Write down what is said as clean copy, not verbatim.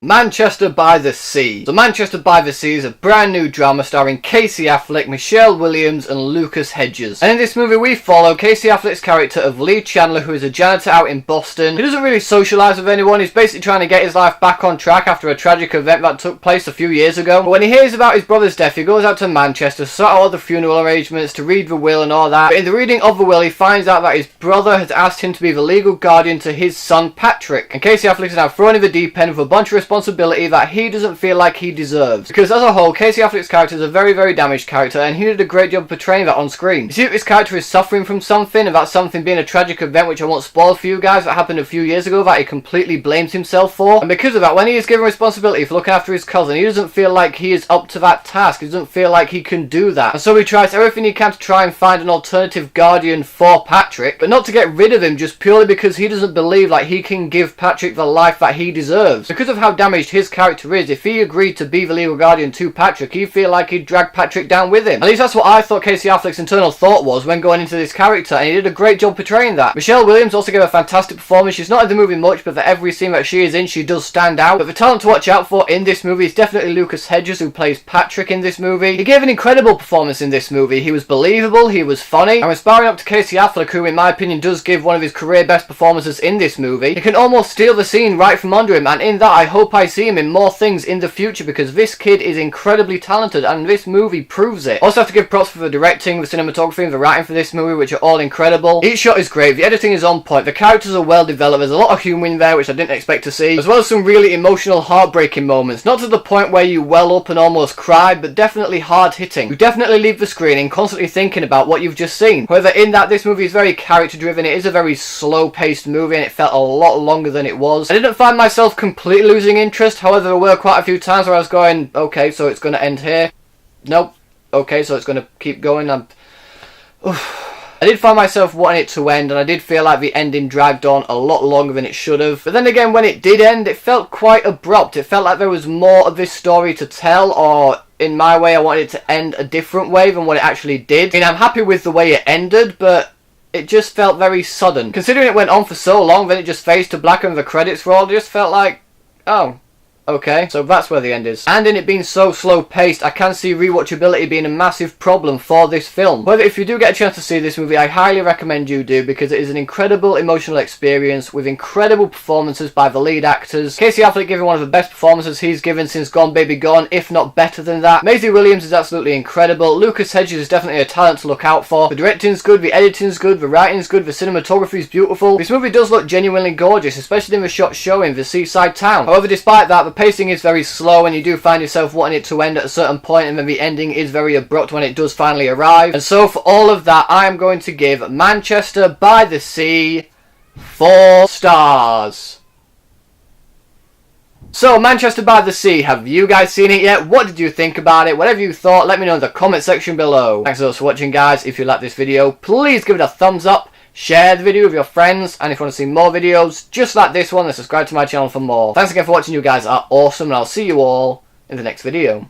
Manchester by the Sea. So Manchester by the Sea is a brand new drama starring Casey Affleck, Michelle Williams and Lucas Hedges. And in this movie we follow Casey Affleck's character of Lee Chandler, who is a janitor out in Boston. He doesn't really socialise with anyone. He's basically trying to get his life back on track after a tragic event that took place a few years ago. But when he hears about his brother's death, he goes out to Manchester to sort out all the funeral arrangements, to read the will and all that. But in the reading of the will, he finds out that his brother has asked him to be the legal guardian to his son Patrick. And Casey Affleck is now thrown in the deep end with a bunch of responsibility that he doesn't feel like he deserves. Because as a whole, Casey Affleck's character is a very, very damaged character, and he did a great job portraying that on screen. You see that this character is suffering from something, and that something being a tragic event which I won't spoil for you guys that happened a few years ago that he completely blames himself for. And because of that, when he is given responsibility for looking after his cousin, he doesn't feel like he is up to that task. He doesn't feel like he can do that. And so he tries everything he can to try and find an alternative guardian for Patrick, but not to get rid of him, just purely because he doesn't believe like he can give Patrick the life that he deserves. Because of how damaged his character is, if he agreed to be the legal guardian to Patrick, he'd feel like he'd drag Patrick down with him. At least that's what I thought Casey Affleck's internal thought was when going into this character, and he did a great job portraying that. Michelle Williams also gave a fantastic performance. She's not in the movie much, but for every scene that she is in, she does stand out. But the talent to watch out for in this movie is definitely Lucas Hedges, who plays Patrick in this movie. He gave an incredible performance in this movie. He was believable, he was funny, and sparring up to Casey Affleck, who in my opinion does give one of his career best performances in this movie. He can almost steal the scene right from under him, and in that I hope I see him in more things in the future, because this kid is incredibly talented and this movie proves it. Also have to give props for the directing, the cinematography and the writing for this movie, which are all incredible. Each shot is great, the editing is on point, the characters are well developed, there's a lot of humour in there which I didn't expect to see, as well as some really emotional, heartbreaking moments. Not to the point where you well up and almost cry, but definitely hard hitting. You definitely leave the screen and constantly thinking about what you've just seen. However, in that this movie is very character driven, it is a very slow paced movie and it felt a lot longer than it was. I didn't find myself completely losing interest, however there were quite a few times where I was going, okay, so it's going to end here. Nope. Okay, so it's going to keep going. I did find myself wanting it to end, and I did feel like the ending dragged on a lot longer than it should have. But then again, when it did end, it felt quite abrupt. It felt like there was more of this story to tell, or in my way, I wanted it to end a different way than what it actually did. I mean, I'm happy with the way it ended, but it just felt very sudden. Considering it went on for so long, then it just fades to black and the credits rolled, it just felt like, oh, okay, so that's where the end is. And in it being so slow paced, I can see rewatchability being a massive problem for this film. However, if you do get a chance to see this movie, I highly recommend you do, because it is an incredible emotional experience with incredible performances by the lead actors. Casey Affleck giving one of the best performances he's given since Gone Baby Gone, if not better than that. Maisie Williams is absolutely incredible. Lucas Hedges is definitely a talent to look out for. The directing's good, the editing's good, the writing's good, the cinematography's beautiful. This movie does look genuinely gorgeous, especially in the shots showing the seaside town. However, despite that, the pacing is very slow and you do find yourself wanting it to end at a certain point, and then the ending is very abrupt when it does finally arrive. And so for all of that, I am going to give Manchester by the Sea 4 stars. So, Manchester by the Sea, have you guys seen it yet? What did you think about it? Whatever you thought, let me know in the comment section below. Thanks so much for watching, guys. If you like this video, please give it a thumbs up. Share the video with your friends, and if you want to see more videos just like this one, then subscribe to my channel for more. Thanks again for watching, you guys are awesome, and I'll see you all in the next video.